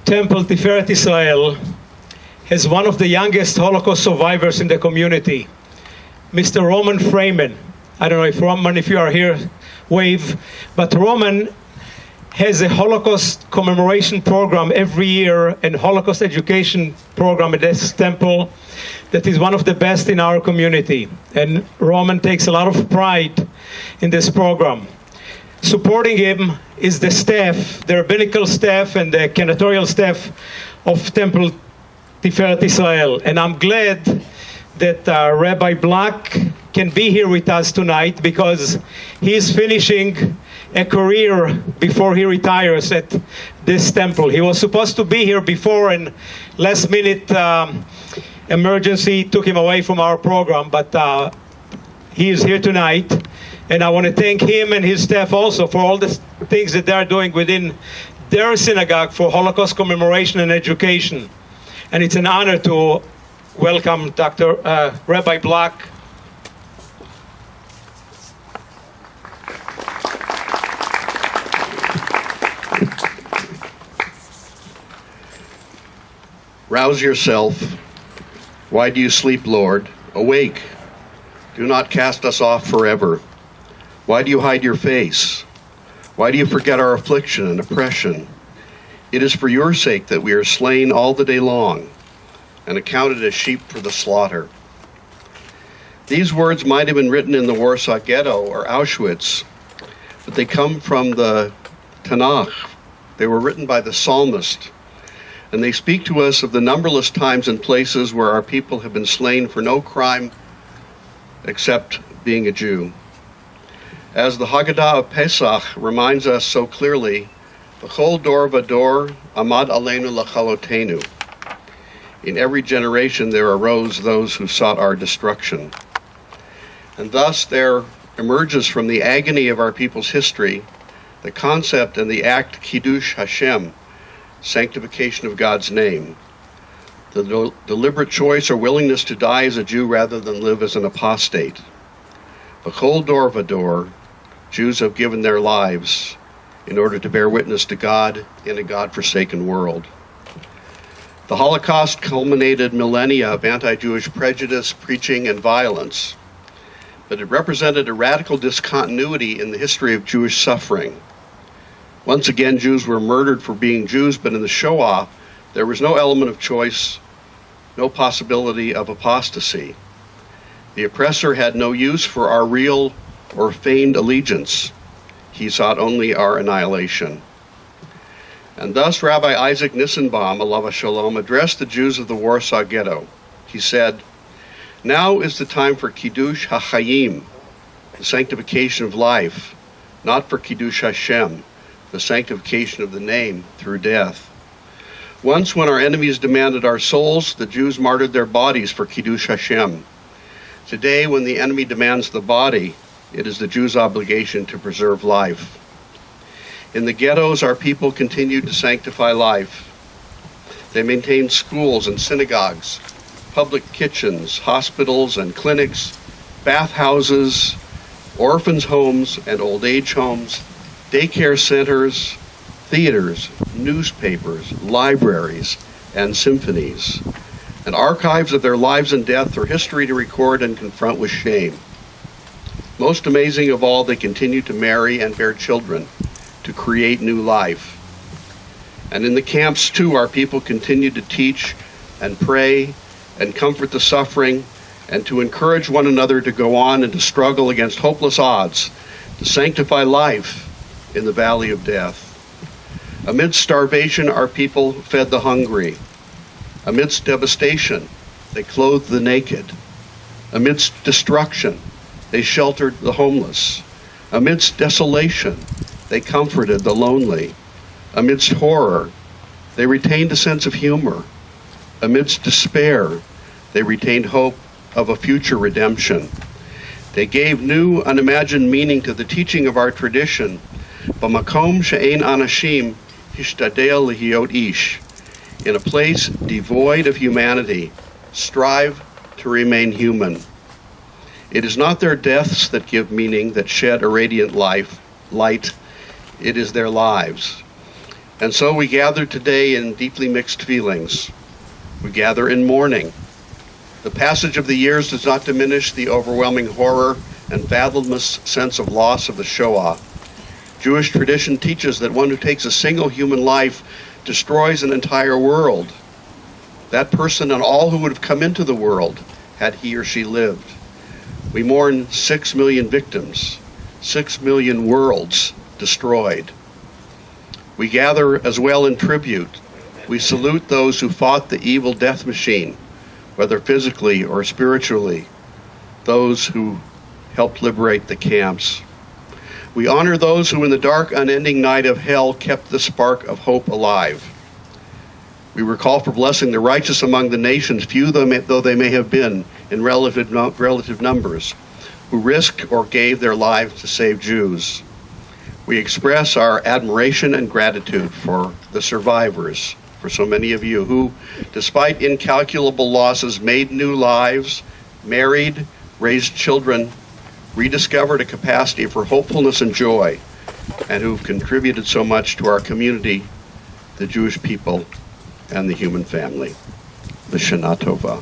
Temple-Tifereth Israel has one of the youngest Holocaust survivors in the community, Mr. Roman Freeman. I don't know if Roman, if you are here, wave. But Roman has a Holocaust commemoration program every year and Holocaust education program at this temple that is one of the best in our community. And Roman takes a lot of pride in this program. Supporting him is the staff, the rabbinical staff and the curatorial staff of Temple-Tifereth Israel. And I'm glad that Rabbi Black can be here with us tonight because he's finishing a career before he retires at this temple. He was supposed to be here before and last minute emergency took him away from our program, but he is here tonight. And I want to thank him and his staff also for all the things that they are doing within their synagogue for Holocaust commemoration and education. And it's an honor to welcome Dr. Rabbi Black. Rouse yourself. Why do you sleep, Lord? Awake. Do not cast us off forever. Why do you hide your face? Why do you forget our affliction and oppression? It is for your sake that we are slain all the day long and accounted as sheep for the slaughter. These words might have been written in the Warsaw Ghetto or Auschwitz, but they come from the Tanakh. They were written by the psalmist, and they speak to us of the numberless times and places where our people have been slain for no crime except being a Jew. As the Haggadah of Pesach reminds us so clearly, B'chol dor v'dor amad aleinu lachalotenu. In every generation there arose those who sought our destruction. And thus there emerges from the agony of our people's history the concept and the act Kiddush Hashem, sanctification of God's name, the deliberate choice or willingness to die as a Jew rather than live as an apostate. B'chol dor v'dor, Jews have given their lives in order to bear witness to God in a God-forsaken world. The Holocaust culminated millennia of anti-Jewish prejudice, preaching, and violence, but it represented a radical discontinuity in the history of Jewish suffering. Once again, Jews were murdered for being Jews, but in the Shoah, there was no element of choice, no possibility of apostasy. The oppressor had no use for our real or feigned allegiance. He sought only our annihilation. And thus Rabbi Isaac Nissenbaum, alav shalom, addressed the Jews of the Warsaw Ghetto. He said, "Now is the time for Kiddush HaChayim, the sanctification of life, not for Kiddush Hashem, the sanctification of the name through death. Once when our enemies demanded our souls, the Jews martyred their bodies for Kiddush Hashem. Today, when the enemy demands the body, it is the Jew's obligation to preserve life. In the ghettos, our people continued to sanctify life. They maintained schools and synagogues, public kitchens, hospitals and clinics, bathhouses, orphans' homes and old age homes, daycare centers, theaters, newspapers, libraries, and symphonies, and archives of their lives and death for history to record and confront with shame. Most amazing of all, they continue to marry and bear children, to create new life. And in the camps too, our people continue to teach and pray and comfort the suffering and to encourage one another to go on and to struggle against hopeless odds, to sanctify life in the valley of death. Amidst starvation, our people fed the hungry. Amidst devastation, they clothed the naked. Amidst destruction, they sheltered the homeless. Amidst desolation, they comforted the lonely. Amidst horror, they retained a sense of humor. Amidst despair, they retained hope of a future redemption. They gave new, unimagined meaning to the teaching of our tradition. B'makom she'ein anashim hishtadel lihiot ish. In a place devoid of humanity, strive to remain human. It is not their deaths that give meaning, that shed a radiant light. It is their lives. And so we gather today in deeply mixed feelings. We gather in mourning. The passage of the years does not diminish the overwhelming horror and fathomless sense of loss of the Shoah. Jewish tradition teaches that one who takes a single human life destroys an entire world. That person and all who would have come into the world had he or she lived. We mourn 6 million victims, 6 million worlds destroyed. We gather as well in tribute. We salute those who fought the evil death machine, whether physically or spiritually, those who helped liberate the camps. We honor those who in the dark, unending night of hell kept the spark of hope alive. We recall for blessing the righteous among the nations, few though they may have been in relative numbers, who risked or gave their lives to save Jews. We express our admiration and gratitude for the survivors, for so many of you who, despite incalculable losses, made new lives, married, raised children, rediscovered a capacity for hopefulness and joy, and who've contributed so much to our community, the Jewish people, and the human family. L'Shana Tova.